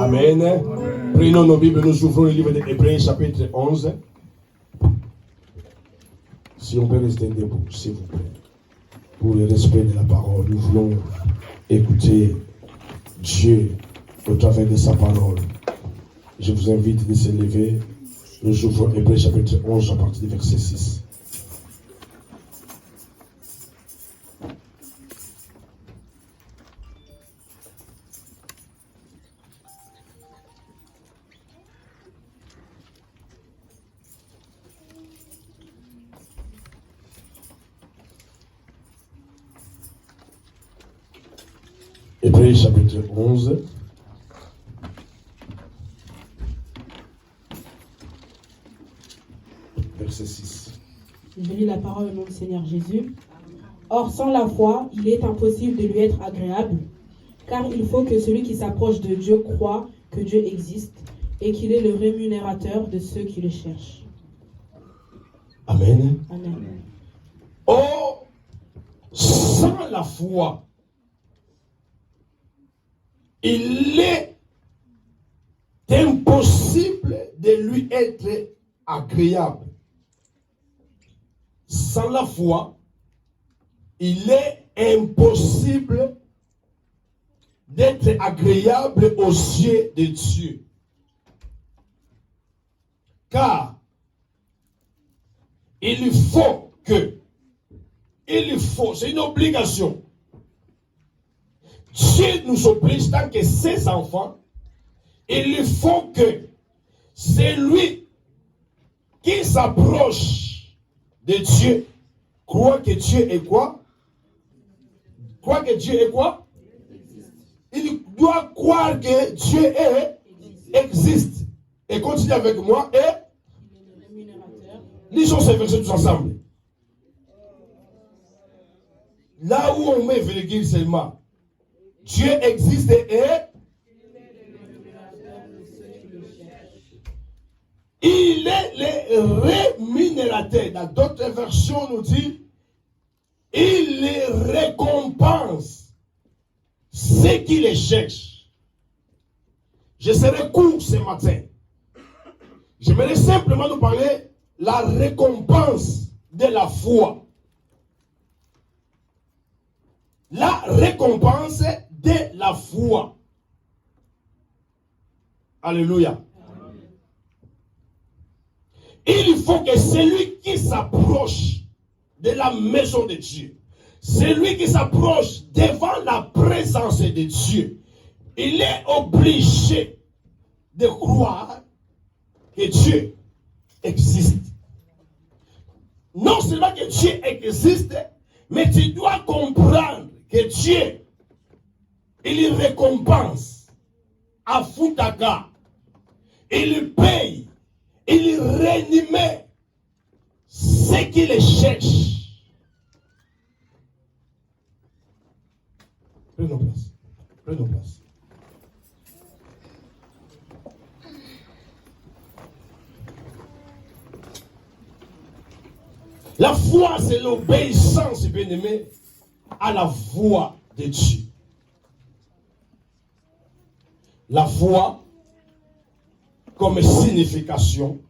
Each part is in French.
Amen. Amen. Prenons nos Bibles, nous ouvrons le livre d'Hébreux, chapitre 11. Si on peut rester debout, s'il vous plaît. Pour le respect de la parole, nous voulons écouter Dieu au travers de sa parole. Je vous invite de se lever. Nous ouvrons Hébreux, chapitre 11, à partir du verset 6. Hébreux chapitre 11. Verset 6. Je lis la parole au nom du Seigneur Jésus. Or, sans la foi, il est impossible de lui être agréable, car il faut que celui qui s'approche de Dieu croie que Dieu existe et qu'il est le rémunérateur de ceux qui le cherchent. Amen. Amen. Or, sans la foi, il est impossible de lui être agréable. Sans la foi, il est impossible d'être agréable aux yeux de Dieu. Car il faut, c'est une obligation. Dieu nous oblige tant que ses enfants, il faut que celui qui s'approche de Dieu croit que Dieu est quoi? Croit que Dieu est quoi? Il doit croire que Dieu existe. Et continue avec moi. Et lisons ces versets tous ensemble. Là où on met virgule seulement. Dieu existe et il est le rémunérateur. Dans d'autres versions, nous dit il les récompense ceux qui les cherchent. Je serai court ce matin. J'aimerais simplement nous parler de la récompense de la foi. La récompense de la foi. Alléluia. Amen. Il faut que celui qui s'approche de la maison de Dieu, celui qui s'approche devant la présence de Dieu, il est obligé de croire que Dieu existe. Non seulement que Dieu existe, mais tu dois comprendre que Dieu, il récompense à Foutaka, il paye, il réanime ceux qui les cherchent. Prenons place. Prenons place. La foi, c'est l'obéissance, bien-aimé, à la voix de Dieu. La foi, comme signification,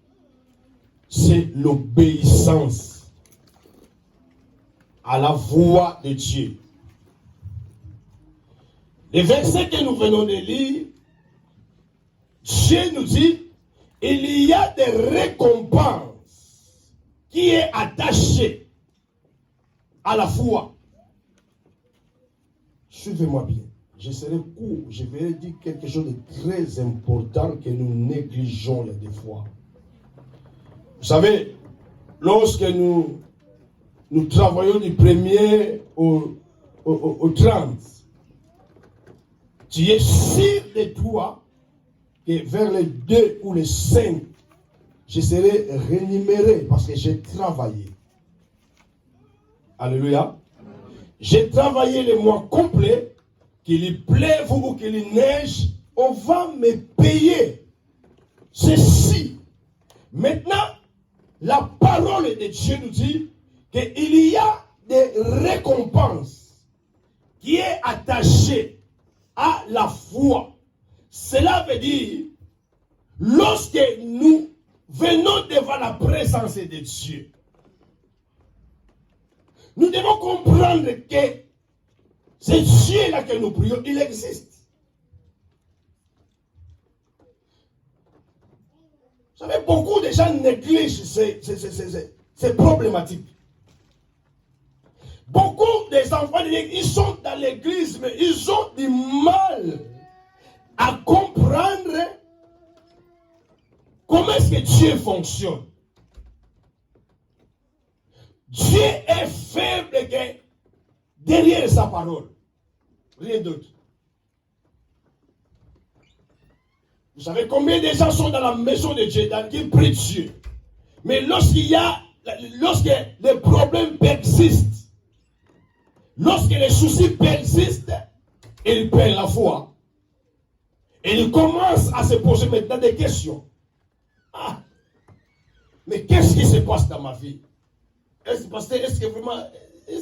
c'est l'obéissance à la voix de Dieu. Les versets que nous venons de lire, Dieu nous dit, il y a des récompenses qui est attachées à la foi. Suivez-moi bien. Je serai court. Je vais dire quelque chose de très important que nous négligeons des fois. Vous savez, lorsque nous travaillons du 1er au 30, tu es sûr de toi que vers les 2 ou les 5, je serai rémunéré parce que j'ai travaillé. Alléluia. J'ai travaillé le mois complet, qu'il pleuve ou qu'il neige, on va me payer ceci. Maintenant, la parole de Dieu nous dit qu'il y a des récompenses qui est attachées à la foi. Cela veut dire, lorsque nous venons devant la présence de Dieu, nous devons comprendre que ce Dieu-là que nous prions, il existe. Vous savez, beaucoup de gens négligent ces problématiques. Beaucoup des enfants de l'église, ils sont dans l'église, mais ils ont du mal à comprendre comment est-ce que Dieu fonctionne. Dieu est faible que derrière sa parole. Rien d'autre. Vous savez combien de gens sont dans la maison de Dieu, qui prient Dieu. Mais lorsque les problèmes persistent, lorsque les soucis persistent, ils perdent la foi. Et ils commencent à se poser maintenant des questions. Ah, mais qu'est-ce qui se passe dans ma vie? Est-ce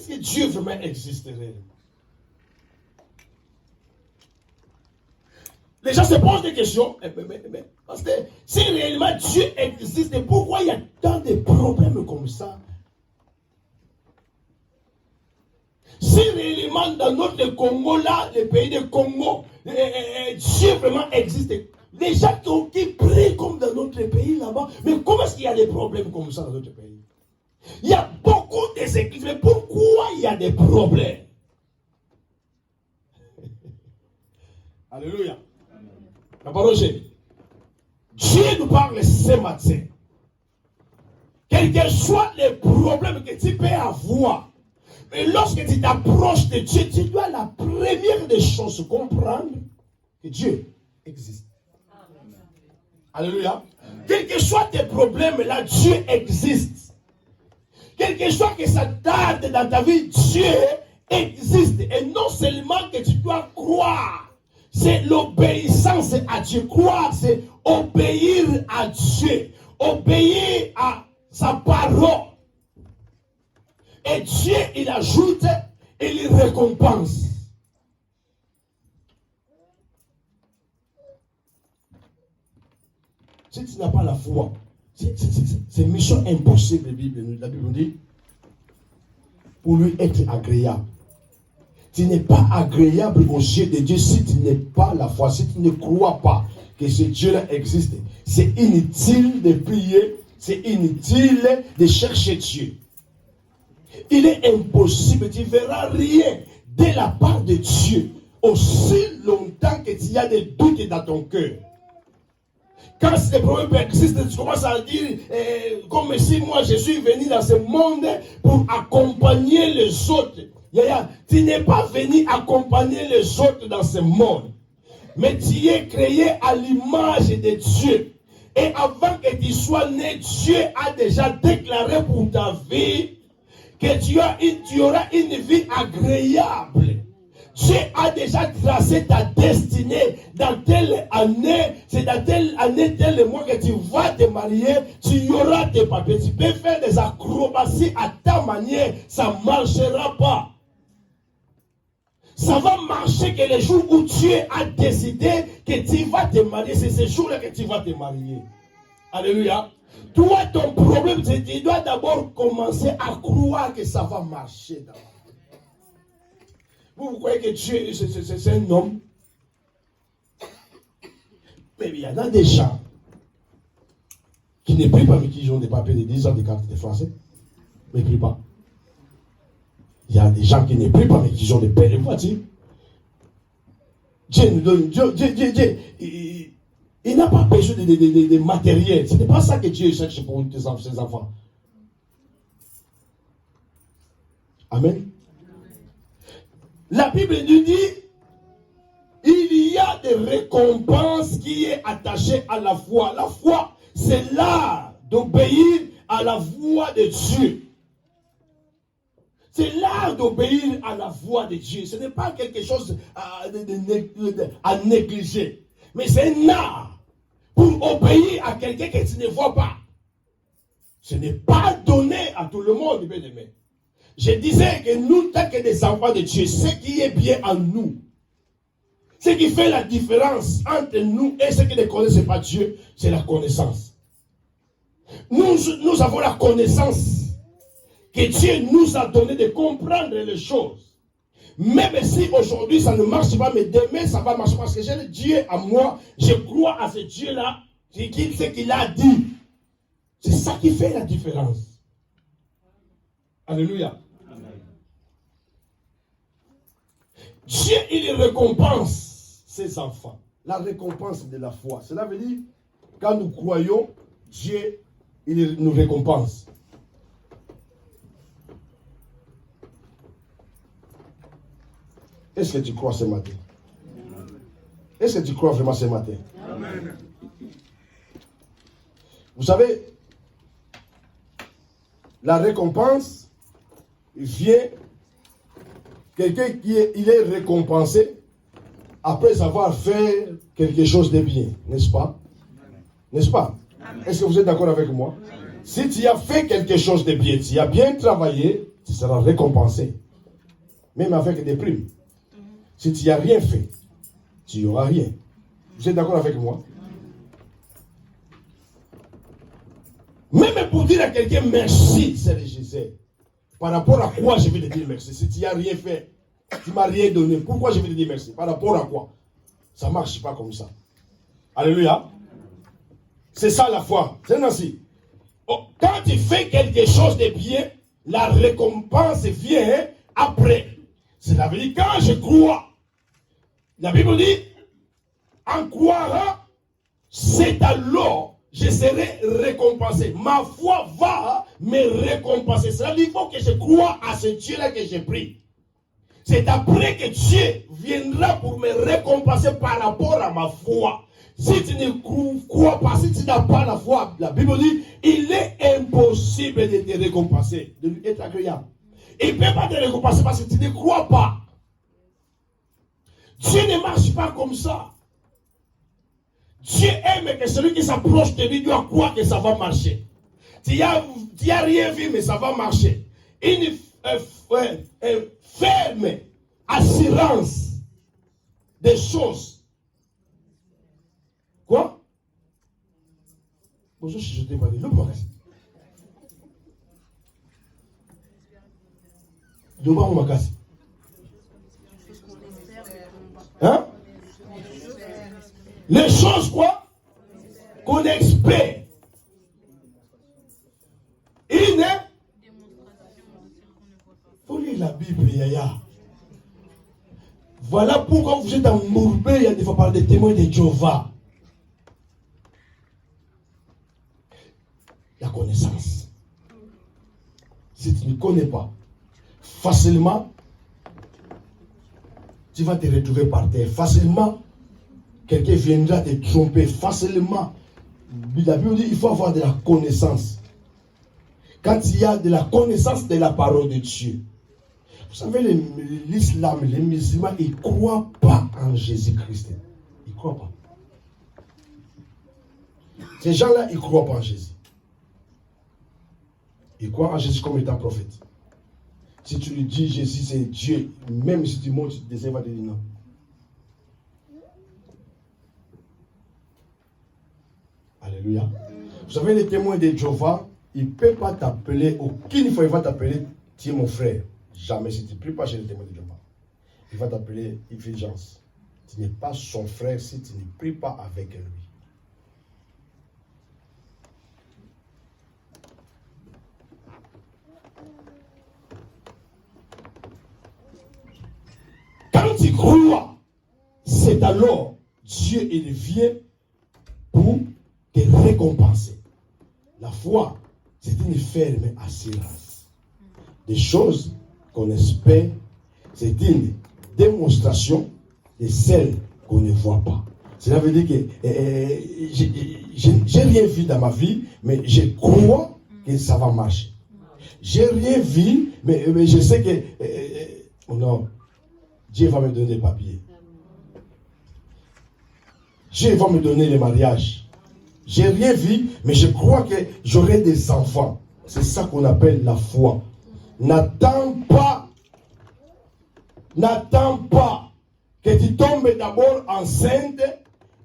que Dieu vraiment existe réellement? Les gens se posent des questions. Mais parce que si réellement Dieu existe, pourquoi il y a tant de problèmes comme ça? Si réellement dans notre Congo, là, le pays de Congo, Dieu vraiment existe, les gens qui prient comme dans notre pays là-bas, mais comment est-ce qu'il y a des problèmes comme ça dans notre pays? Il y a beaucoup d'églises, mais pourquoi il y a des problèmes? Alléluia. La parole est Dieu nous parle ce matin. Quels que soient les problèmes que tu peux avoir, mais lorsque tu t'approches de Dieu, tu dois la première des choses comprendre que Dieu existe. Alléluia. Quels que soient tes problèmes, là, Dieu existe. Quel que soit que ça tarde dans ta vie, Dieu existe. Et non seulement que tu dois croire, c'est l'obéissance à Dieu. Croire, c'est obéir à Dieu. Obéir à sa parole. Et Dieu, il ajoute et il récompense. Si tu n'as pas la foi, c'est mission impossible, la Bible nous dit, pour lui être agréable. Tu n'es pas agréable aux yeux de Dieu si tu n'as pas la foi, si tu ne crois pas que ce Dieu-là existe. C'est inutile de prier, c'est inutile de chercher Dieu. Il est impossible, tu ne verras rien de la part de Dieu aussi longtemps que tu as des doutes dans ton cœur. Quand ces problèmes persistent, tu commences à dire, comme si moi je suis venu dans ce monde pour accompagner les autres. Tu n'es pas venu accompagner les autres dans ce monde. Mais tu es créé à l'image de Dieu. Et avant que tu sois né, Dieu a déjà déclaré pour ta vie que tu auras une vie agréable. Dieu a déjà tracé ta destinée dans telle année, c'est dans telle année, tel mois que tu vas te marier, tu auras tes papiers. Tu peux faire des acrobaties à ta manière, ça ne marchera pas. Ça va marcher que le jour où Dieu a décidé que tu vas te marier, c'est ce jour-là que tu vas te marier. Alléluia. Toi, ton problème, c'est que tu dois d'abord commencer à croire que ça va marcher. Vous croyez que Dieu, c'est un homme? Mais il y en a des gens qui ne prient pas, mais qui ont des papiers de 10 ans de carte de français. Mais ne prient pas. Il y a des gens qui ne prient pas, mais qui ont des belles voitures. Dieu nous donne. Dieu, il n'a pas besoin de matériel. Ce n'est pas ça que Dieu cherche pour ses enfants. Amen. La Bible nous dit, il y a des récompenses qui est attachées à la foi. La foi, c'est l'art d'obéir à la voix de Dieu. C'est l'art d'obéir à la voix de Dieu. Ce n'est pas quelque chose à négliger. Mais c'est un art pour obéir à quelqu'un que tu ne vois pas. Ce n'est pas donné à tout le monde, bien aimé. Je disais que nous, tant que des enfants de Dieu, ce qui est bien en nous, Ce qui fait la différence entre nous et ceux qui ne connaissent pas Dieu, c'est la connaissance. Nous avons la connaissance que Dieu nous a donné de comprendre les choses. Même si aujourd'hui ça ne marche pas, mais demain ça va marcher parce que j'ai le Dieu à moi, je crois à ce Dieu-là, ce qu'il a dit. C'est ça qui fait la différence. Alléluia. Dieu, il récompense ses enfants. La récompense de la foi. Cela veut dire, quand nous croyons, Dieu, il nous récompense. Est-ce que tu crois ce matin? Est-ce que tu crois vraiment ce matin? Amen. Vous savez, la récompense vient, quelqu'un il est récompensé après avoir fait quelque chose de bien, n'est-ce pas? N'est-ce pas? Est-ce que vous êtes d'accord avec moi? Si tu as fait quelque chose de bien, tu as bien travaillé, tu seras récompensé. Même avec des primes. Si tu n'as rien fait, tu n'auras rien. Vous êtes d'accord avec moi? Même pour dire à quelqu'un merci, c'est le Jésus. Par rapport à quoi je vais te dire merci? Si tu n'as rien fait, tu ne m'as rien donné, pourquoi je vais te dire merci? Par rapport à quoi? Ça ne marche pas comme ça. Alléluia. C'est ça la foi. C'est ainsi. Quand tu fais quelque chose de bien, la récompense vient après. Cela veut dire quand je crois. La Bible dit, en croirant, c'est alors je serai récompensé. Ma foi va me récompenser. Cela veut dire qu'il faut que je croie à ce Dieu-là que j'ai pris. C'est après que Dieu viendra pour me récompenser par rapport à ma foi. Si tu ne crois pas, si tu n'as pas la foi, la Bible dit, il est impossible de te récompenser, de lui être agréable. Il ne peut pas te récompenser parce que tu ne crois pas. Dieu ne marche pas comme ça. Dieu aime que celui qui s'approche de lui doit croire que ça va marcher. Tu n'as rien vu, mais ça va marcher. Une ferme assurance des choses. Quoi? Bonjour, je t'ai pas dit. Hein? Les choses quoi? Qu'on espère. Une faut lire la Bible, Yaya. Voilà pourquoi vous êtes embourbé, il y a des fois par des témoins de Jéhovah. La connaissance. Si tu ne connais pas, facilement, tu vas te retrouver par terre. Facilement, quelqu'un viendra te tromper. Facilement. La Bible dit qu'il faut avoir de la connaissance. Quand il y a de la connaissance de la parole de Dieu. Vous savez, l'islam, les musulmans, ils ne croient pas en Jésus-Christ. Ils ne croient pas. Ces gens-là, ils ne croient pas en Jésus. Ils croient en Jésus comme étant prophète. Si tu lui dis Jésus c'est Dieu, même si tu montes, tu va te dire non. Alléluia. Vous savez, les témoins de Jéhovah, il ne peut pas t'appeler, aucune fois il va t'appeler, tu es mon frère. Jamais, si tu ne pries pas chez les témoins de Jéhovah. Il va t'appeler Fulgence. Tu n'es pas son frère si tu ne pries pas avec lui. Quand tu crois, c'est alors Dieu il vient pour te récompenser. La foi, c'est une ferme assurance. Des choses qu'on espère, c'est une démonstration de celles qu'on ne voit pas. Cela veut dire que j'ai rien vu dans ma vie, mais je crois que ça va marcher. J'ai rien vu, mais je sais que non, Dieu va me donner des papiers. Dieu va me donner le mariage. J'ai rien vu, mais je crois que j'aurai des enfants. C'est ça qu'on appelle la foi. N'attends pas que tu tombes d'abord enceinte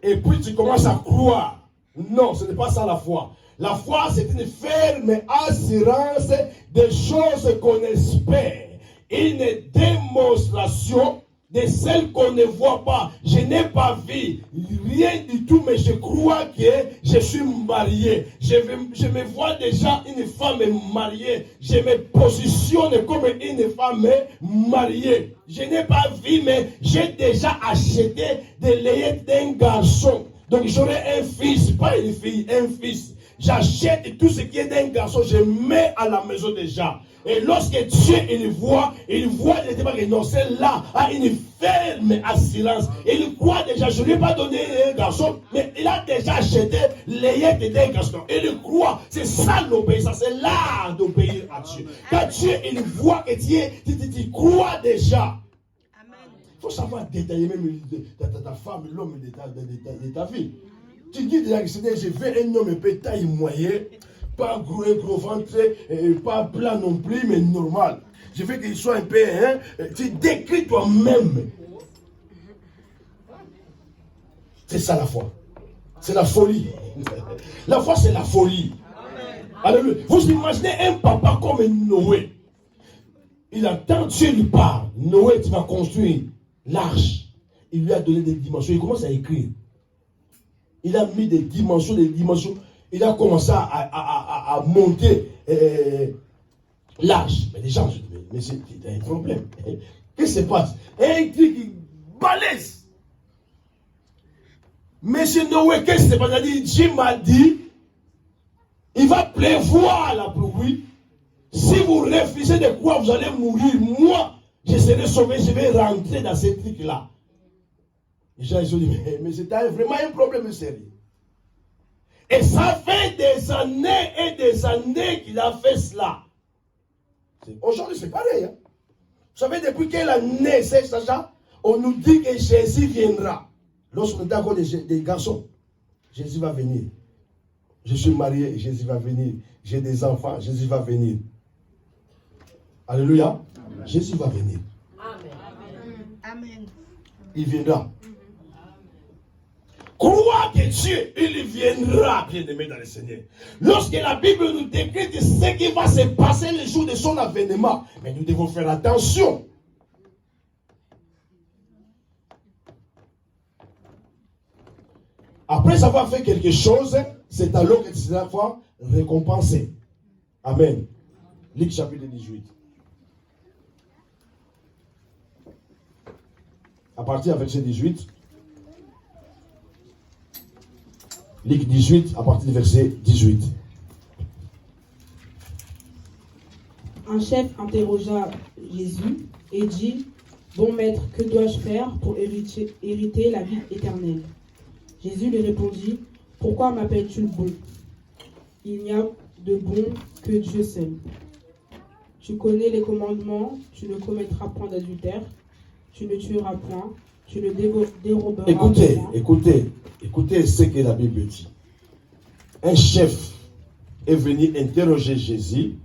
et puis tu commences à croire. Non, ce n'est pas ça la foi. La foi, c'est une ferme assurance des choses qu'on espère. Une démonstration de celles qu'on ne voit pas. Je n'ai pas vu rien du tout, mais je crois que je suis marié. Je me vois déjà une femme mariée. Je me positionne comme une femme mariée. Je n'ai pas vu, mais j'ai déjà acheté des layettes d'un garçon. Donc j'aurai un fils, pas une fille, un fils. J'achète tout ce qui est d'un garçon, je mets à la maison déjà. Et lorsque Dieu il voit que non, celle-là a une ferme assurance. Il croit déjà, je ne lui ai pas donné un garçon, mais il a déjà acheté les yeux d'un garçon. Il croit, c'est ça l'obéissance, c'est l'art d'obéir à Dieu. Quand Dieu il voit que tu crois déjà. Il faut savoir détailler même ta femme, l'homme de ta vie. Tu dis déjà que je veux un homme peu taille moyenne, pas gros, un gros ventre, pas plat non plus, mais normal. Je veux qu'il soit un peu, tu décris toi-même. C'est ça la foi. C'est la folie. La foi, c'est la folie. Alléluia. Vous imaginez un papa comme Noé. Il entend Dieu lui parle. Noé, tu vas construire l'arche. Il lui a donné des dimensions. Il commence à écrire. Il a mis des dimensions. Il a commencé à monter l'arche. Mais les gens se disent, mais c'est un problème. Qu'est-ce qui se passe? Un truc balèze. Monsieur Noé, qu'est-ce qui se passe? Dieu m'a dit, il va pleuvoir la pluie. Si vous refusez de croire, vous allez mourir. Moi, je serai sauvé, je vais rentrer dans ce truc-là. Les gens, ils ont dit, mais c'est vraiment un problème sérieux. Et ça fait des années et des années qu'il a fait cela. Aujourd'hui, c'est pareil. Hein? Vous savez, depuis quelle année c'est ça? On nous dit que Jésus viendra. Lorsqu'on est encore des garçons, Jésus va venir. Je suis marié, Jésus va venir. J'ai des enfants, Jésus va venir. Alléluia. Amen. Jésus va venir. Amen. Il viendra. Crois que Dieu, il viendra, bien-aimé dans le Seigneur. Lorsque la Bible nous décrit ce qui va se passer le jour de son avènement, mais nous devons faire attention. Après avoir fait quelque chose, c'est alors que tu seras récompensé. Amen. Luc chapitre 18. À partir du verset 18. Luc 18, à partir du verset 18. Un chef interrogea Jésus et dit, « Bon maître, que dois-je faire pour hériter la vie éternelle ?» Jésus lui répondit, « Pourquoi m'appelles-tu bon? Il n'y a de bon que Dieu seul. Tu connais les commandements, tu ne commettras point d'adultère, tu ne tueras point, tu ne déroberas point. Écoutez ce que la Bible dit. Un chef est venu interroger Jésus.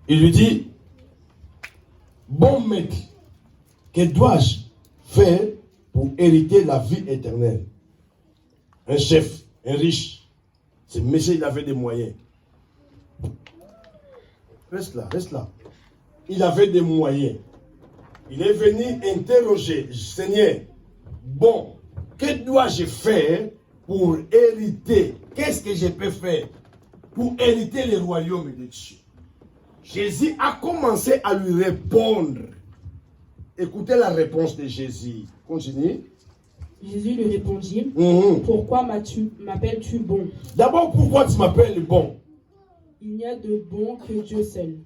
Il lui dit, bon maître, que dois-je faire pour hériter la vie éternelle? Un chef, un riche, ce monsieur, il avait des moyens. Reste là. Il avait des moyens. Il est venu interroger, Seigneur, bon, que dois-je faire pour hériter? Qu'est-ce que je peux faire pour hériter le royaume de Dieu? Jésus a commencé à lui répondre. Écoutez la réponse de Jésus. Continue. Jésus lui répondit, Pourquoi m'appelles-tu bon? D'abord, pourquoi tu m'appelles bon? Il n'y a de bon que Dieu seul.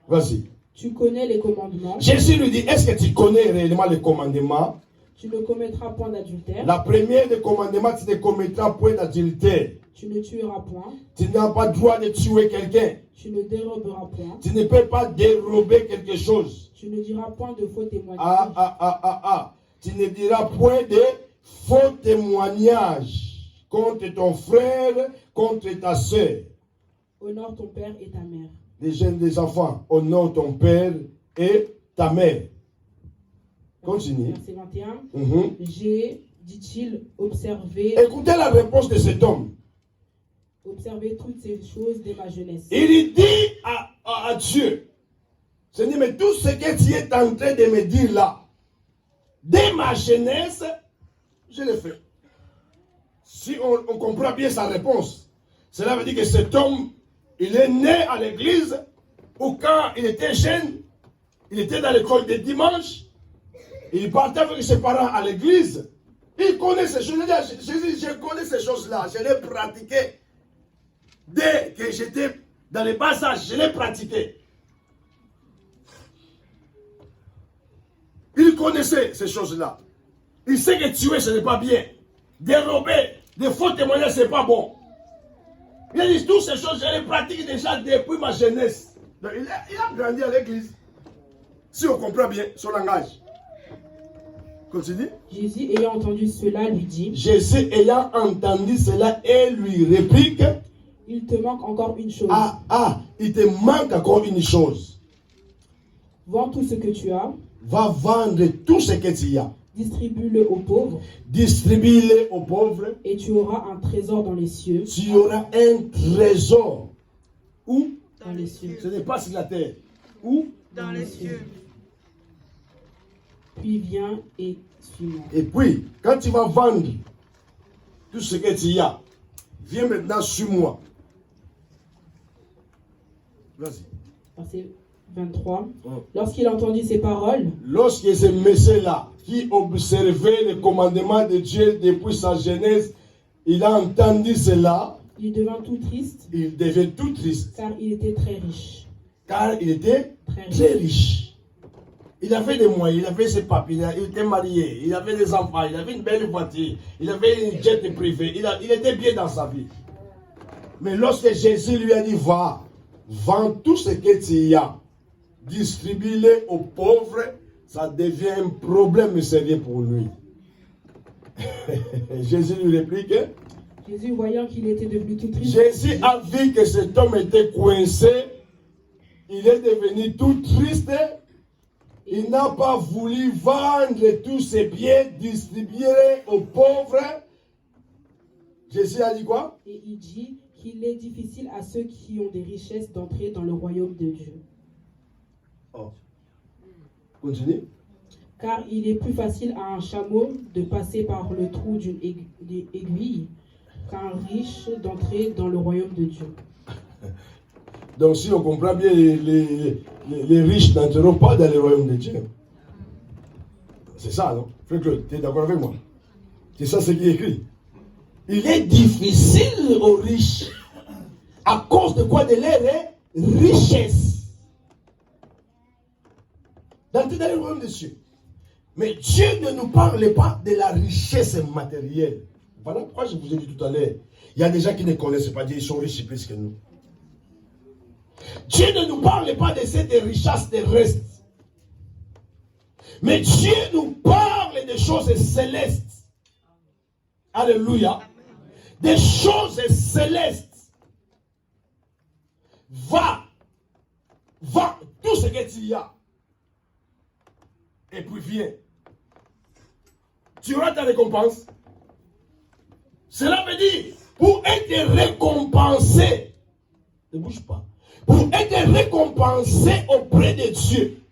Vas-y. Tu connais les commandements. Jésus lui dit, est-ce que tu connais réellement les commandements? Tu ne commettras point d'adultère. La première des commandements, tu ne commettras point d'adultère. Tu ne tueras point. Tu n'as pas le droit de tuer quelqu'un. Tu ne déroberas point. Tu ne peux pas dérober quelque chose. Tu ne diras point de faux témoignages. Tu ne diras point de faux témoignages contre ton frère, contre ta soeur. Honore ton père et ta mère. Les jeunes, des enfants, honore ton père et ta mère. Continue. Verset 21. Mhm. J'ai, dit-il, observé Écoutez la réponse de cet homme. toutes ces choses dès ma jeunesse. Il dit à Dieu, Seigneur, mais tout ce que tu es en train de me dire là, dès ma jeunesse, je l'ai fait. Si on comprend bien sa réponse, cela veut dire que cet homme, il est né à l'église, ou quand il était jeune, il était dans l'école de dimanche, il partait avec ses parents à l'église, il connaît ces choses. Je connais ces choses-là, je l'ai pratiqué. Dès que j'étais dans les bas âges, je l'ai pratiqué. Il connaissait ces choses-là. Il sait que tuer, ce n'est pas bien. Dérober, des faux témoignages, ce n'est pas bon. Il a dit toutes ces choses, je les pratique déjà depuis ma jeunesse. Donc, il a grandi à l'église. Si on comprend bien son langage. Continue. Jésus, ayant entendu cela, lui dit, Jésus ayant entendu cela et lui réplique, il te manque encore une chose. Il te manque encore une chose. Vends tout ce que tu as. Va vendre tout ce que tu as. Distribue-le aux pauvres. Distribue-le aux pauvres. Et tu auras un trésor dans les cieux. Tu auras un trésor. Où? Dans les cieux. Ce n'est pas sur la terre. Où? Dans les cieux. Puis viens et suis-moi. Et puis, quand tu vas vendre tout ce que tu as, viens maintenant sur moi. Vas-y. Verset 23. Oh. Lorsqu'il a entendu ces paroles, Lorsque ce monsieur-là, qui observait les commandements de Dieu depuis sa jeunesse, il a entendu cela, il devint tout triste, il devait tout triste. car il était très riche. Car il était très riche. Il avait des moyens, il avait ses papiers, il était marié, il avait des enfants, il avait une belle voiture, il avait une jet privé, il était bien dans sa vie. Mais lorsque Jésus lui a dit, va, vends tout ce que tu as, distribue-le aux pauvres, ça devient un problème sérieux pour lui. Jésus lui réplique, Jésus, voyant qu'il était devenu tout triste, Jésus a vu que cet homme était coincé, il est devenu tout triste, il n'a pas voulu vendre tous ses biens, distribuer aux pauvres. Jésus a dit quoi? et il dit qu'il est difficile à ceux qui ont des richesses d'entrer dans le royaume de Dieu. Oh. Continue. Car il est plus facile à un chameau de passer par le trou d'une aiguille qu'à un riche d'entrer dans le royaume de Dieu. Donc si on comprend bien, les riches n'entreront pas dans le royaume de Dieu. C'est ça, non? Frère Claude, tu es d'accord avec moi? C'est ça ce qui est écrit. Il est difficile aux riches. À cause de quoi? De leur richesse. D'entrer dans le royaume de Dieu. Mais Dieu ne nous parle pas de la richesse matérielle. Voilà pourquoi je vous ai dit tout à l'heure. Il y a des gens qui ne connaissent pas Dieu, ils sont riches plus que nous. Dieu ne nous parle pas de cette richesse terrestre. Mais Dieu nous parle des choses célestes. Alléluia. Des choses célestes. Va, tout ce que tu as. Et puis viens. Tu auras ta récompense. Cela veut dire, pour être récompensé, ne bouge pas. Pour être récompensé auprès de Dieu,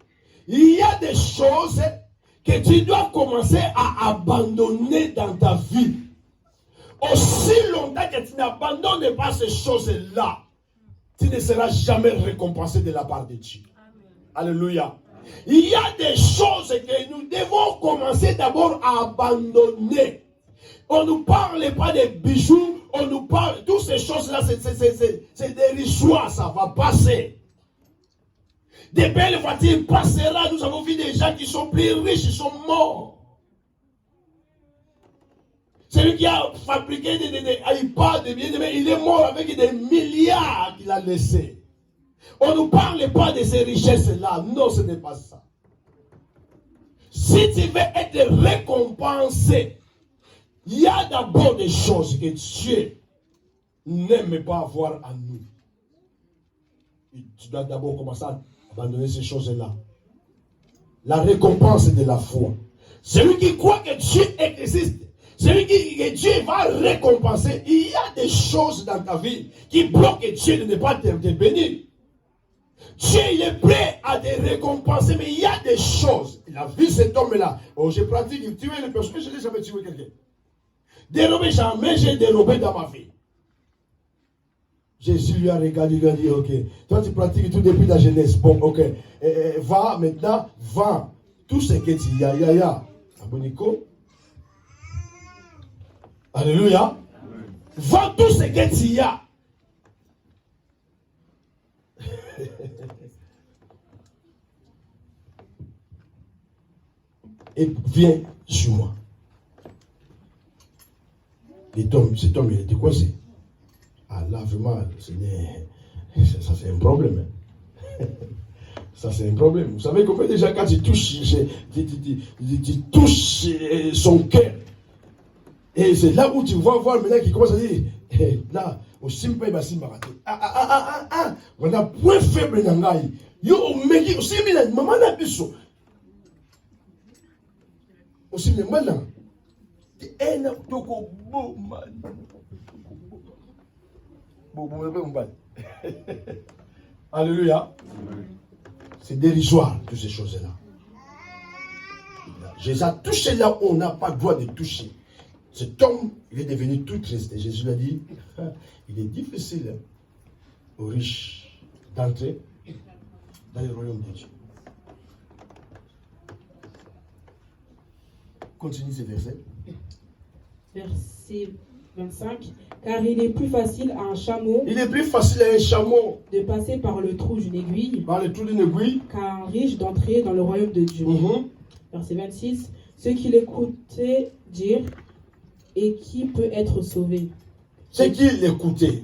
il y a des choses que tu dois commencer à abandonner dans ta vie. Aussi longtemps que tu n'abandonnes pas ces choses-là, tu ne seras jamais récompensé de la part de Dieu. Amen. Alléluia. Il y a des choses que nous devons commencer d'abord à abandonner. On ne nous parle pas des bijoux, on nous parle, toutes ces choses-là, c'est des richoirs, ça va passer. Des belles voitures passeront, nous avons vu des gens qui sont plus riches, ils sont morts. Celui qui a fabriqué des iPads, il est mort avec des milliards qu'il a laissés. On ne nous parle pas de ces richesses-là. Non, ce n'est pas ça. Si tu veux être récompensé, il y a d'abord des choses que Dieu n'aime pas avoir à nous. Et tu dois d'abord commencer à abandonner ces choses-là. la récompense de la foi. Celui qui croit que Dieu existe, celui que Dieu va récompenser, il y a des choses dans ta vie qui bloquent Dieu de ne pas te bénir. Dieu, il est prêt à te récompenser, mais il y a des choses. Il a vu cet homme-là. Oh, je pratique, tuer les personnes, je n'ai jamais tué quelqu'un. Dérober, jamais j'ai dérobé dans ma vie. Jésus lui a regardé, il lui a dit, ok, toi tu pratiques tout depuis ta jeunesse. Bon, ok, va maintenant, va. Tout ce que tu y a. Aboniko. Alléluia. Va tout ce que tu y as. Et viens sur moi. Cet homme, il était coincé. Ah là, vraiment, ça c'est un problème. Hein. Ça c'est un problème. Vous savez combien déjà quand tu touches son cœur. Et c'est là où tu vas voir maintenant qu'il commence à dire, là, au simple il va s'y marater. On a point faible dans l'aïe. Yo, mais aussi, maman n'a plus ça. Aussi, mais maintenant, alléluia. C'est dérisoire, toutes ces choses-là. Jésus a touché là où on n'a pas le droit de toucher. Cet homme, il est devenu tout triste. Et Jésus l'a dit, il est difficile aux riches d'entrer dans le royaume de Dieu. Continue ce verset. Verset 25. Car il est plus facile à un chameau. Il est plus facile à un chameau de passer par le trou d'une aiguille. Par le trou d'une aiguille. Qu'à un riche d'entrer dans le royaume de Dieu. Verset 26. Ceux qui l'écoutaient dire, et qui peut être sauvé? Ceux qui l'écoutaient,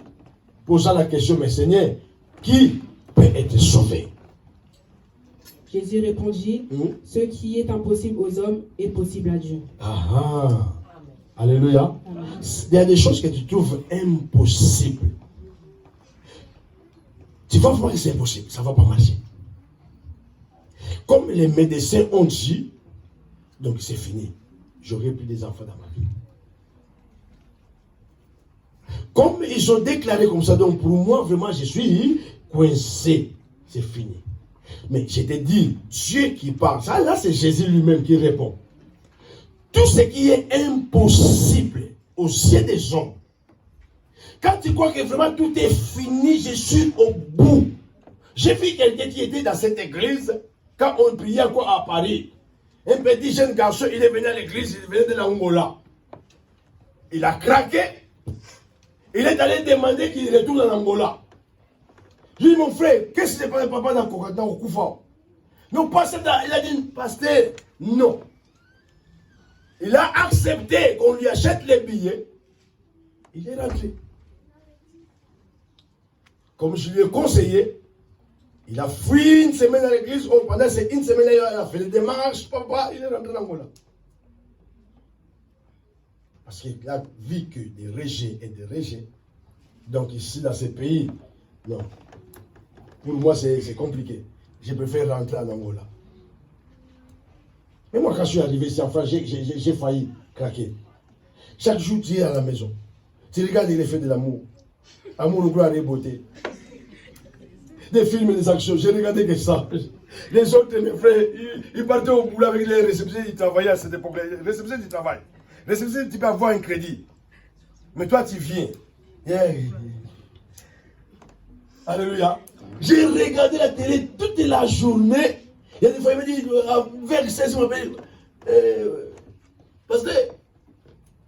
posant la question, mais Seigneur, qui peut être sauvé? Jésus répondit, ce qui est impossible aux hommes est possible à Dieu. Alléluia. Amen. Il y a des choses que tu trouves impossibles. Tu vas voir que c'est impossible, ça ne va pas marcher. Comme les médecins ont dit, donc c'est fini. J'aurai plus des enfants dans ma vie. Comme ils ont déclaré comme ça, donc pour moi, vraiment, je suis coincé. C'est fini. Mais je te dis, Dieu qui parle, ça là, c'est Jésus lui-même qui répond. Tout ce qui est impossible aux yeux des hommes, quand tu crois que vraiment tout est fini, je suis au bout. J'ai vu quelqu'un qui était dans cette église, quand on priait encore à Paris. Un petit jeune garçon, il est venu à l'église, il venait de l'Angola. Il a craqué. Il est allé demander qu'il retourne en Angola. Je lui dis, mon frère, qu'est-ce que c'est pas le papa dans le Koufa? Non, pasteur, il a dit, pasteur, non. Il a accepté qu'on lui achète les billets. Il est rentré. Comme je lui ai conseillé, il a fui une semaine à l'église. Oh, pendant ces une semaine, il a fait les démarches. Papa, il est rentré en Angola. Parce qu'il a vu que des rejets et des rejets. Donc ici, dans ces pays, non. Pour moi, c'est compliqué. Je préfère rentrer en Angola. Mais moi, quand je suis arrivé ici en France, j'ai failli craquer. Chaque jour, tu es à la maison. Tu regardes les faits de l'amour. Amour, gloire et beauté. Des films et des actions. J'ai regardé que ça. Les autres, mes frères, ils partaient au boulot avec les réceptionnistes, ils travaillaient à cette époque. Les réceptionnistes, ils travaillent. Les réceptionnistes, tu peux avoir un crédit. Mais toi, tu viens. Yeah. Alléluia. J'ai regardé la télé toute la journée. Il y a des fois, il me dit, vers 16 mois, parce que,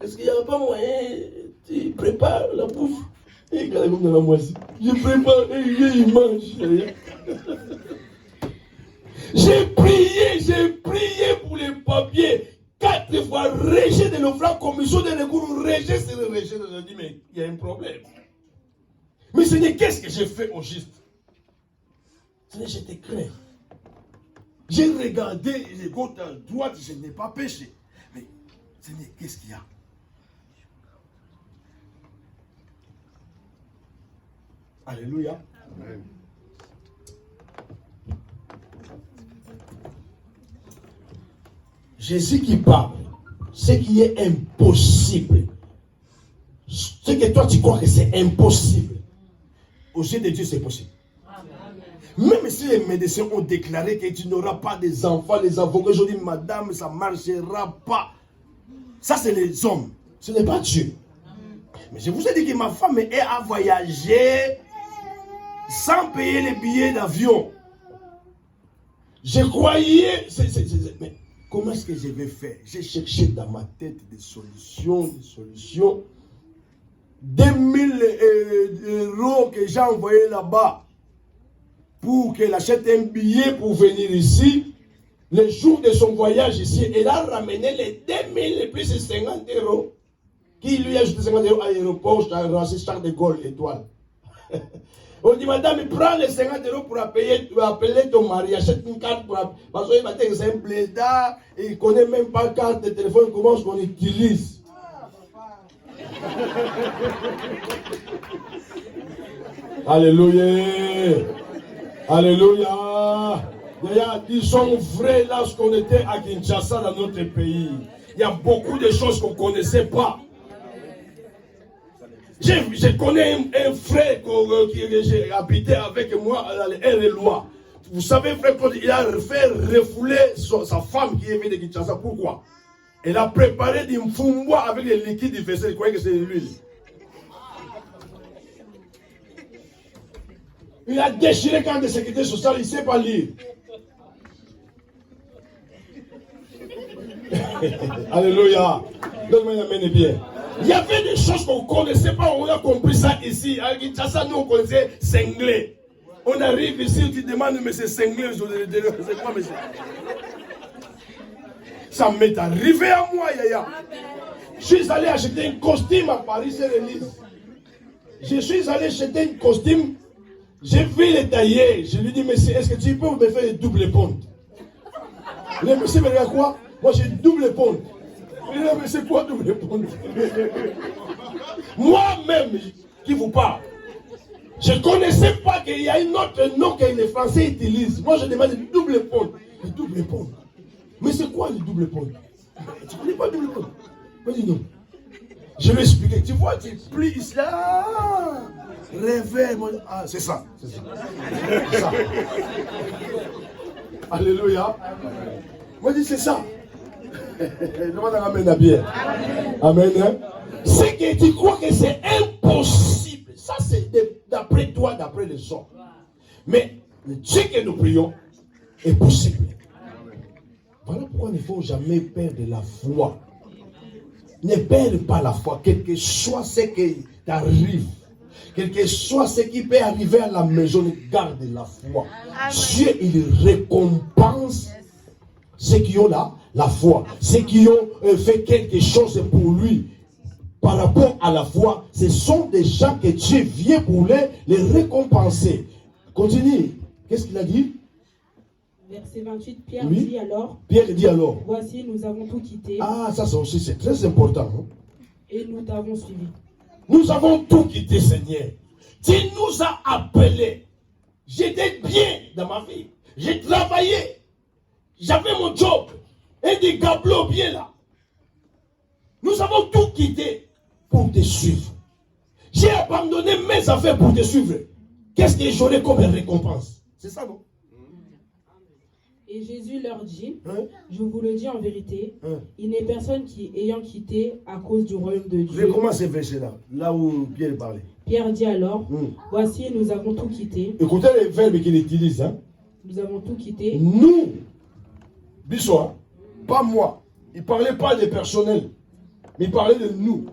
est-ce qu'il n'y a pas moyen, tu prépares la bouffe? Et quand même dans la moitié, je prépare et il mange. J'ai prié pour les papiers. 4 fois, rejet de l'offrande, commission de recours, rejet, c'est le rejet. Je dis, mais il y a un problème. Mais Seigneur, qu'est-ce que j'ai fait au juste? Seigneur, je te crains. J'ai regardé les côtes à droite, je n'ai pas péché. Mais Seigneur, qu'est-ce qu'il y a? Alléluia. Amen. Jésus qui parle, ce qui est impossible, ce que toi tu crois que c'est impossible, aux yeux de Dieu c'est possible. Même si les médecins ont déclaré que tu n'auras pas des enfants, les avocats, je dis madame, ça ne marchera pas. Ça c'est les hommes, ce n'est pas Dieu. Mais je vous ai dit que ma femme a voyagé sans payer les billets d'avion. Je croyais, mais comment est-ce que je vais faire? J'ai cherché dans ma tête des solutions. 2000 € que j'ai envoyé là-bas pour qu'elle achète un billet pour venir ici. Le jour de son voyage ici, elle a ramené les 2000 et plus 50 €. Qui lui a ajouté 50 € à l'aéroport, Charles de Gaulle, étoile. On dit, madame, prends les 50 € pour appeler ton mari, achète une carte pour appeler. Parce qu'il va dire que c'est un blédard, et il ne connaît même pas la carte de téléphone, comment est-ce qu'on utilise. Alléluia. Alléluia. D'ailleurs, disons vrai, lorsqu'on était à Kinshasa, dans notre pays, il y a beaucoup de choses qu'on ne connaissait pas. Je connais un frère qui habitait avec moi à l'Eloa. Vous savez, frère, il a fait refouler sa femme qui est venue de Kinshasa. Pourquoi? Elle a préparé du mfumbois avec les liquides du vaisselle. Il croyait que c'est de l'huile. Il a déchiré quand de sécurité sociale, il ne sait pas lire. Alléluia. Donne-moi une amène bien. Il y avait des choses qu'on ne connaissait pas, on a compris ça ici. À Kinshasa, nous on connaissait cinglé. On arrive ici, tu demandes, mais c'est cinglé, c'est quoi, monsieur? Ça m'est arrivé à moi, Yaya. Je suis allé acheter un costume à Paris, c'est l'Élysée. Je suis allé acheter un costume, j'ai vu le tailler. Je lui dis, monsieur, est-ce que tu peux me faire une double ponte? Le monsieur me regarde quoi? Moi j'ai une double ponte. Il dit, mais c'est quoi double ponte? Moi-même qui vous parle, je ne connaissais pas qu'il y a un autre nom que les Français utilisent. Moi je demande une double ponte. Une double ponte. Mais c'est quoi une double ponte? Tu ne connais pas double ponte? Moi je dis non. Je vais expliquer. Tu vois, tu plies ici. Ah, réveille. Ah, c'est ça. C'est ça. C'est ça. Alléluia. Moi je dis c'est ça. Le monde ramène à bien. Amen. C'est que tu crois que c'est impossible. Ça, c'est d'après toi, d'après les gens. Mais le Dieu que nous prions est possible. Voilà pourquoi il ne faut jamais perdre la foi. Ne perds pas la foi. Quel que soit ce qui t'arrive, quel que soit ce qui peut arriver à la maison, garde la foi. Amen. Dieu, il récompense ceux qui ont la foi, ceux qui ont fait quelque chose pour lui. Par rapport à la foi, ce sont des gens que Dieu vient pour les récompenser. Continue. Qu'est-ce qu'il a dit? Verset 28, Pierre dit alors. Pierre dit alors. Voici, nous avons tout quitté. Ah, ça aussi, c'est très important. Hein? Et nous t'avons suivi. Nous avons tout quitté, Seigneur. Tu nous as appelés. J'étais bien dans ma vie. J'ai travaillé. J'avais mon job. Et des gablots bien là. Nous avons tout quitté pour te suivre. J'ai abandonné mes affaires pour te suivre. Qu'est-ce que j'aurai comme récompense? C'est ça, non? Et Jésus leur dit, je vous le dis en vérité, il n'est personne qui, ayant quitté à cause du royaume de Dieu. Comment c'est verset-là? Là où Pierre parlait. Pierre dit alors, voici, nous avons tout quitté. Écoutez les verbes qu'il utilise. Hein? Nous avons tout quitté. Nous, Bissot, pas moi. Il ne parlait pas des personnels, mais il parlait de nous.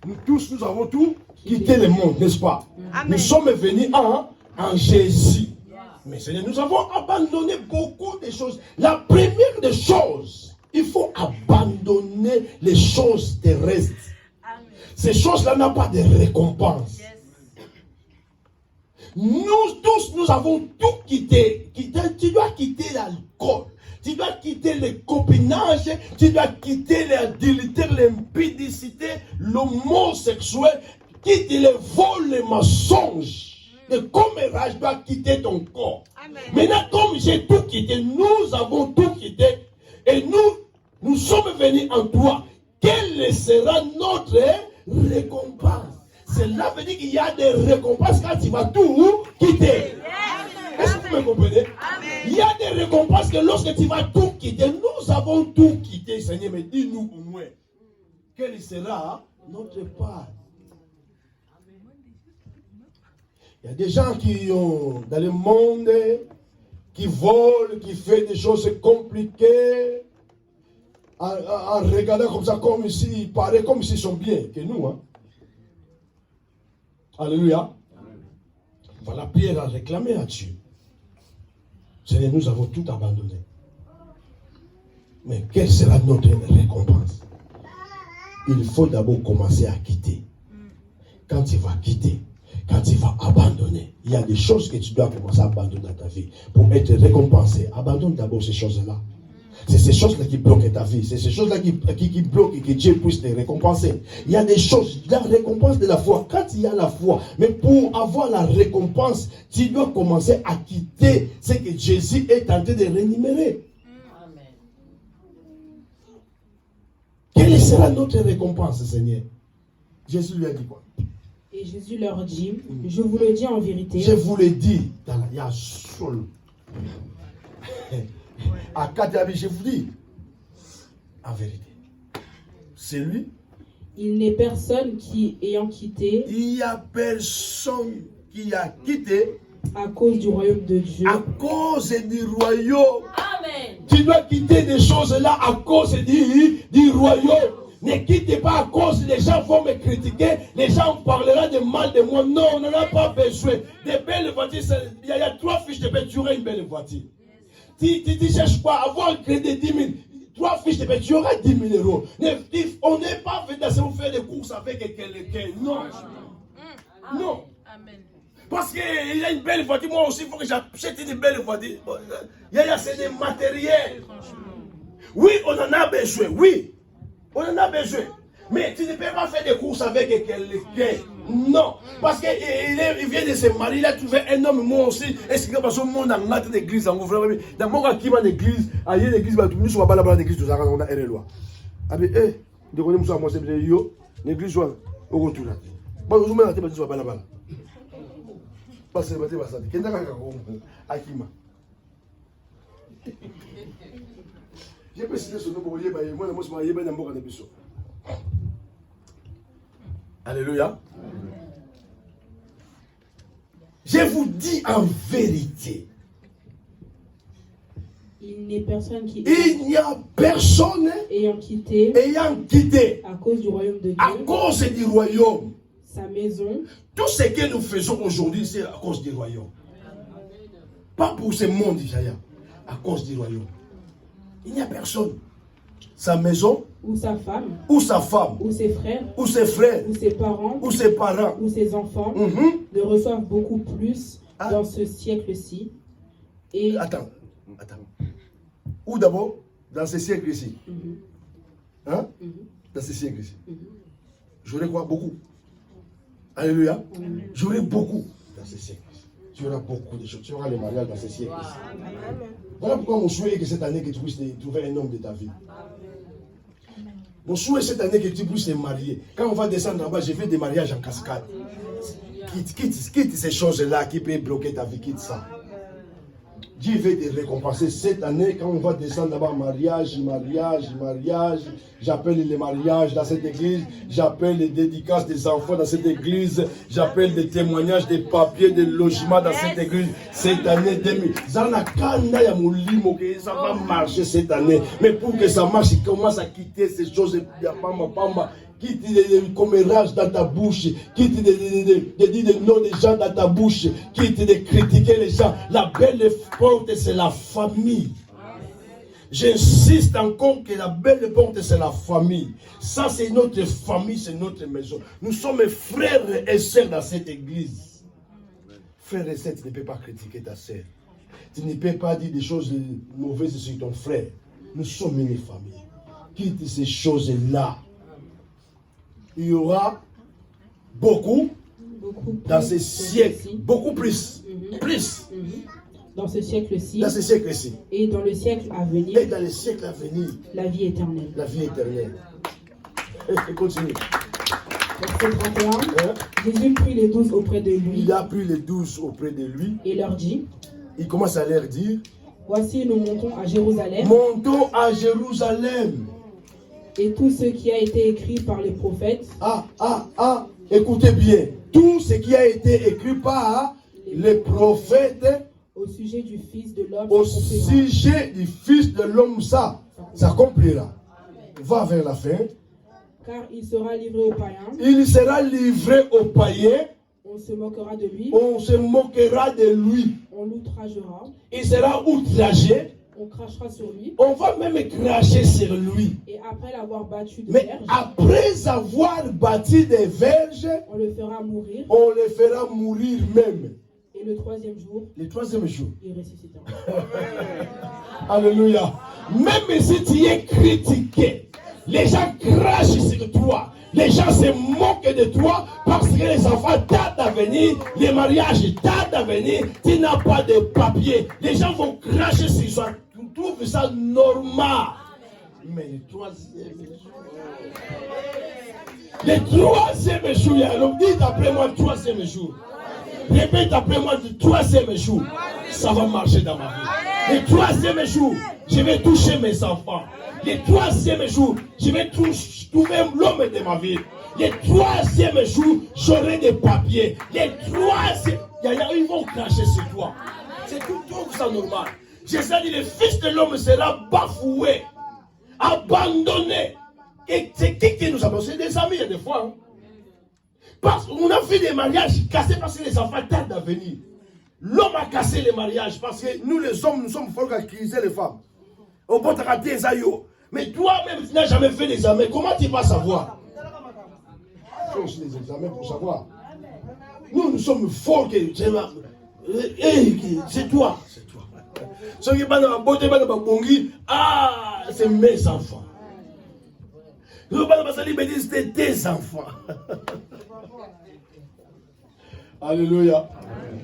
Nous tous, nous avons tout quitté le monde, n'est-ce pas? Amen. Nous sommes venus en Jésus. Mais Seigneur, nous avons abandonné beaucoup de choses. La première des choses, il faut abandonner les choses terrestres. Amen. Ces choses-là n'ont pas de récompense. Yes. Nous tous, nous avons tout quitté. Tu dois quitter l'alcool. Tu dois quitter le copinage. Tu dois quitter l'adultère, l'impudicité, l'homosexuel. Quitte les vols, les mensonges. Le commérage doit quitter ton corps. Amen. Maintenant, comme j'ai tout quitté, nous avons tout quitté. Et nous Nous sommes venus en toi. Quelle sera notre récompense? Cela veut dire qu'il y a des récompenses quand tu vas tout quitter. Est-ce que vous me comprenez? Il y a des récompenses que lorsque tu vas tout quitter, nous avons tout quitté, Seigneur, mais dis-nous au moins, quelle sera notre part? Il y a des gens qui ont, dans le monde, qui volent, qui font des choses compliquées, en regardant comme ça, comme s'ils il paraît comme s'ils sont bien que nous. Hein. Alléluia. Voilà la prière à réclamer à Dieu. Seigneur, nous avons tout abandonné. Mais quelle sera notre récompense? Il faut d'abord commencer à quitter. Quand tu vas quitter, quand tu vas abandonner, il y a des choses que tu dois commencer à abandonner dans ta vie pour être récompensé. Abandonne d'abord ces choses-là. C'est ces choses-là qui bloquent ta vie. C'est ces choses-là qui bloquent et que Dieu puisse te récompenser. Il y a des choses, la récompense de la foi. Quand il y a la foi, mais pour avoir la récompense, tu dois commencer à quitter ce que Jésus est tenté de rémunérer. Amen. Quelle sera notre récompense, Seigneur? Jésus lui a dit quoi? Et Jésus leur dit, je vous le dis en vérité. Je vous le dis, il y a seul. À Katabi, je vous dis, en vérité, c'est lui. Il n'est personne qui ayant quitté. Il n'y a personne qui a quitté. À cause du royaume de Dieu. À cause du royaume. Amen. Tu dois quitter des choses là à cause du royaume. Ne quittez pas à cause les gens vont me critiquer, les gens parleront de mal de moi. Non, on n'en a pas besoin. Des belles voitures, il y a 3 fiches de paie, tu auras une belle voiture. Tu ne cherches pas à avoir un crédit de 10 000. 3 fiches de paie, tu auras 10 000 euros. On n'est pas venu à faire des courses avec quelqu'un. Non. Non. Amen. Parce qu'il y a une belle voiture. Moi aussi, il faut que j'achète une belle voiture. Il y a c'est des matériels. Oui, on en a besoin. Oui. On en a besoin. Mais tu ne peux pas faire des courses avec quelqu'un. Non. Parce qu'il vient de se marier, il a trouvé un homme, moi aussi. Est-ce que parce que moi, dans notre église, dans mon cas, qui va l'église, il y a l'église, nous sommes pas là-bas dans l'église, on a une loi. Ah, mais, de connaître moi, c'est l'église, soit au retour. Moi, je me dis que je suis là-bas. Parce que c'est pas ça. Qu'est-ce que tu as Akima. J'ai pas cité ce nom pour y aller, moi, je suis marié, dans mon épisode. Alléluia. Je vous dis en vérité. Il n'y a personne qui. Il n'y a personne ayant quitté. À cause du royaume de Dieu. À cause du royaume. Sa maison. Tout ce que nous faisons aujourd'hui, c'est à cause du royaume. Pas pour ce monde, Isaïa. À cause du royaume. Il n'y a personne. Sa maison. Ou sa femme. Ou sa femme. Ou ses frères. Ou ses frères. Ou ses parents. Ou ses parents. Ou ses enfants. Ne reçoivent beaucoup plus dans ce siècle-ci. Et... Attends. Ou d'abord, dans ce siècle-ci. Hein? Dans ce siècle-ci. J'aurais quoi? Beaucoup. Alléluia. J'aurais beaucoup dans ce siècle-ci. Tu auras beaucoup de choses. Tu auras les mariages dans ce siècle-ci. Voilà pourquoi mon souhait est que cette année que tu puisses trouver un homme de ta vie. Mon souhait cette année que tu puisses te marier. Quand on va descendre là-bas, je fais des mariages en cascade. Quitte ces choses-là qui peuvent bloquer ta vie. Quitte ça. Dieu veut te récompenser cette année quand on va descendre là-bas. Mariage. J'appelle les mariages dans cette église. J'appelle les dédicaces des enfants dans cette église. J'appelle des témoignages, des papiers, des logements dans cette église. Cette année 2000. Ça va marcher cette année. Mais pour que ça marche, il commence à quitter ces choses. Quitte des commérages dans ta bouche. Quitte de dire des noms des gens dans ta bouche. Quitte de critiquer les gens. La belle porte, c'est la famille. J'insiste encore que la belle porte, c'est la famille. Ça, c'est notre famille, c'est notre maison. Nous sommes frères et sœurs dans cette église. Frères et sœurs, tu ne peux pas critiquer ta sœur. Tu ne peux pas dire des choses mauvaises sur ton frère. Nous sommes une famille. Quitte ces choses-là. Il y aura beaucoup dans ces siècles, beaucoup plus. dans ce siècle-ci dans ce siècle-ci, et dans le siècle à et venir, dans le siècle à venir, la vie éternelle. la vie éternelle. Et continue. Verset 31. Hein? Jésus prit les 12 auprès de lui Il a pris les 12 auprès de lui. et leur dit, Il commence à leur dire, voici, nous montons à Jérusalem, montons à Jérusalem. et tout ce qui a été écrit par les prophètes Écoutez bien. Tout ce qui a été écrit par les prophètes au sujet du Fils de l'homme au s'accomplira. sujet du Fils de l'homme, ça s'accomplira. Va vers la fin. Car il sera livré aux païens, Il sera livré aux païens. on se moquera de lui, On se moquera de lui. on l'outragera, Il sera outragé. on crachera sur lui, On va même cracher sur lui. et après l'avoir battu de Mais verge, après avoir bâti des verges, on le fera mourir, on le fera mourir même. et le troisième jour, Le troisième jour. il ressuscitera. Alléluia. Même si tu es critiqué, les gens crachent sur toi. Les gens se moquent de toi parce que les enfants tardent à venir, les mariages tardent à venir, tu n'as pas de papier. Les gens vont cracher sur toi. Tu trouves ça normal. Mais le troisième jour, alors dites après moi troisième jour. Répète après moi le troisième jour. Ça va marcher dans ma vie. Le troisième jour, je vais toucher mes enfants. Le troisième jour, je vais trouver l'homme de ma vie. Le troisième jour, j'aurai des papiers. Le troisième, ils vont cracher sur toi. C'est tout ça normal. Jésus a dit, le Fils de l'homme sera bafoué, abandonné. Et c'est qui nous a c'est des amis, il y a des fois. Hein? Parce qu'on a fait des mariages cassés parce que les enfants tardent à venir. L'homme a cassé les mariages parce que nous les hommes, nous sommes forts à criser les femmes. Au bon raté Zayo. Mais toi-même, tu n'as jamais fait l'examen. Comment tu vas savoir? Fais aussi les examens pour savoir. Nous sommes forts que c'est toi. C'est toi. Ceux qui vont dans la beauté, c'est mes enfants. Ceux qui vont dans la salle, c'est tes enfants. Alléluia.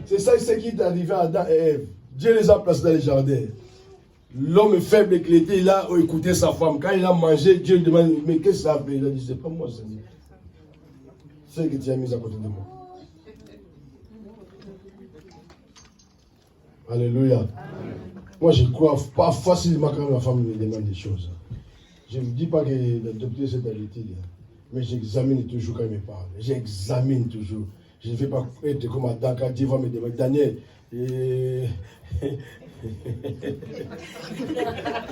C'est ça ce qui est arrivé à Adam et Ève. Dieu les a placés dans les jardins. L'homme faible qui était là a écouté sa femme. Quand il a mangé, Dieu lui demande, mais qu'est-ce que ça fait? Il a dit, c'est pas moi, Seigneur. C'est ce que tu as mis à côté de moi. Alléluia. Amen. Moi, je crois pas facilement quand ma femme me demande des choses. Je ne vous dis pas que la docteur c'est d'habitude, mais j'examine toujours quand il me parle. J'examine toujours. Je ne vais pas être comme Adam quand Dieu va me demander, Daniel.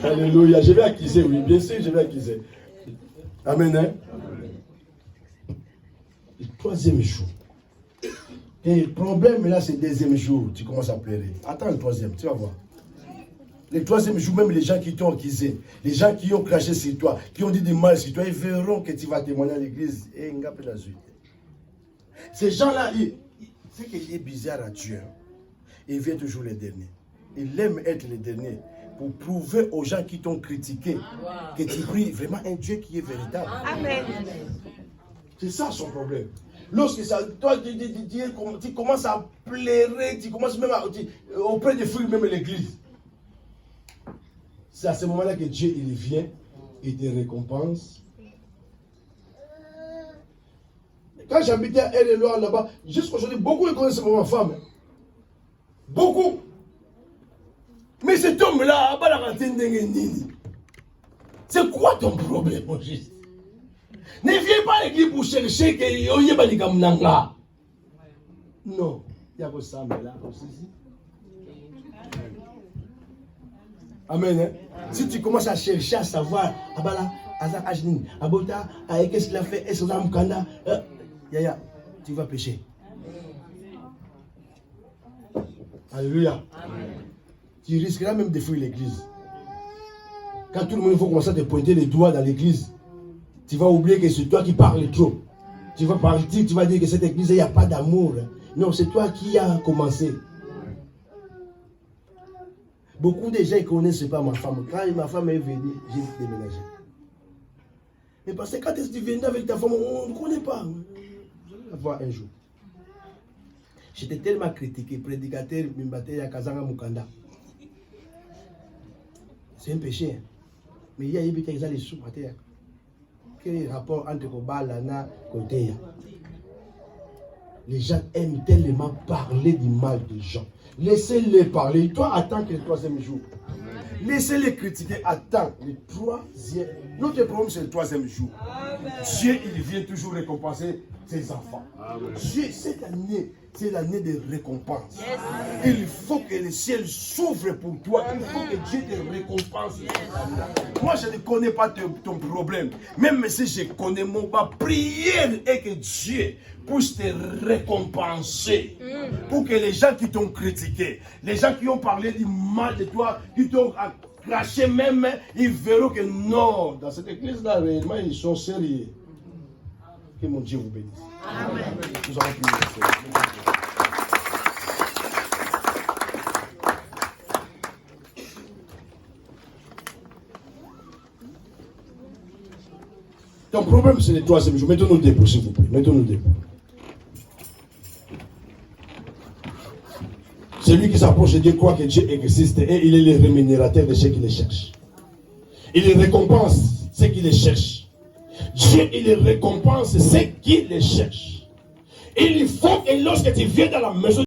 Alléluia. Je vais accuser, oui, bien sûr, je vais accuser. Amen. Hein? Le troisième jour. Et le problème là, c'est le deuxième jour. Tu commences à pleurer. Attends le troisième, tu vas voir. Le troisième jour, même les gens qui t'ont accusé, les gens qui ont craché sur toi, qui ont dit du mal sur toi, ils verront que tu vas témoigner à l'église. Et la suite. Ces gens-là, c'est qu'il est bizarre à Dieu. Il vient toujours les derniers. Il aime être les derniers pour prouver aux gens qui t'ont critiqué que tu pries vraiment un Dieu qui est véritable. Amen. C'est ça son problème. Lorsque ça, toi, tu commences à pleurer, tu commences même auprès des fruits, même l'église. C'est à ce moment-là que Dieu il vient et te récompense. Quand j'habitais à Ereloa là-bas, jusqu'aujourd'hui, beaucoup ne connaissent pas ma femme. Beaucoup. Mais cet homme-là, c'est quoi ton problème, mon Jésus? Ne viens pas à l'église pour chercher que non, il y a vos femmes là aussi. Amen. Hein? Si tu commences à chercher à savoir, qu'est-ce qu'il a fait, est-ce qu'il a mukanda, tu vas pécher. Alléluia. Tu risqueras même de fuir l'église. Quand tout le monde va commencer à te pointer les doigts dans l'église, tu vas oublier que c'est toi qui parles trop. Tu vas partir, tu vas dire que cette église, il n'y a pas d'amour. Non, c'est toi qui as commencé. Beaucoup de gens ne connaissent pas ma femme. Quand ma femme est venue, j'ai déménagé. Mais parce que quand tu viens avec ta femme, on ne connaît pas. Je vais la voir un jour. J'étais tellement critiqué, prédicateur, Mimbaté, Kazanga Mukanda. C'est un péché. Hein. Mais il y a eu des sous. Quel est le rapport entre Kobala et Koteya? Les gens aiment tellement parler du mal des gens. Laissez-les parler. Toi, attends que le 3e jour. Laissez-les critiquer. Attends, le 3e. Notre problème, c'est le 3e jour. Amen. Dieu, il vient toujours récompenser ses enfants. Amen. Dieu, cette année, c'est l'année de récompense. Yes. Il faut que le ciel s'ouvre pour toi. Il faut que Dieu te récompense. Yes. Moi, je ne connais pas ton problème. Même si je connais mon prière et que Dieu puisse te récompenser. Pour que les gens qui t'ont critiqué, les gens qui ont parlé du mal de toi, qui t'ont craché même, ils verront que non, dans cette église-là, réellement, ils sont sérieux. Que mon Dieu vous bénisse. Amen. Nous allons prier. Ton problème, c'est le 3e jour. Mettons-nous debout, s'il vous plaît. Mettons-nous debout. Celui qui s'approche de Dieu croit que Dieu existe et il est le rémunérateur de ceux qui le cherchent. Il récompense ceux qui le cherchent. Dieu, il récompense ceux qui le cherchent. Il faut que lorsque tu viens dans la maison